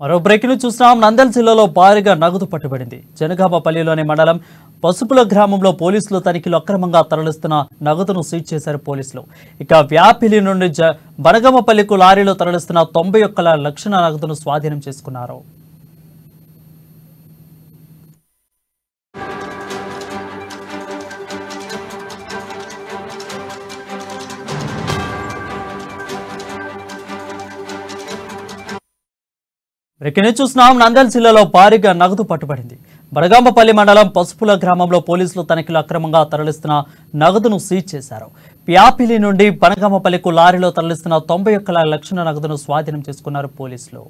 మరో breaking news చూస్తున్నాం. నంద్యాల జిల్లాలో భారీగా నగదు పట్టుబడింది. జనగామపల్లిలోని మండలం పసుపుల గ్రామంలో పోలీసులు తనిఖీలు అక్రమంగా తరలిస్తున్న నగదును సీజ్ చేశారు పోలీసులు. ఇక వ్యాపిలి నుండి బనగామపల్లికు లారీలో తరలిస్తున్న 91 లక్షల నగదును స్వాధీనం చేసుకున్నారు. బ్రేకింగ్ చూస్తున్నాం. నంద్యాల జిల్లాలో భారీగా నగదు పట్టుబడింది. బనగాంపల్లి మండలం పసుపుల గ్రామంలో పోలీసులు తనిఖీలు అక్రమంగా తరలిస్తున్న నగదును సీజ్ చేశారు. ప్యాపిలి నుండి బనగాంపల్లికు లారీలో తరలిస్తున్న 91 లక్షల నగదును స్వాధీనం చేసుకున్నారు పోలీసులు.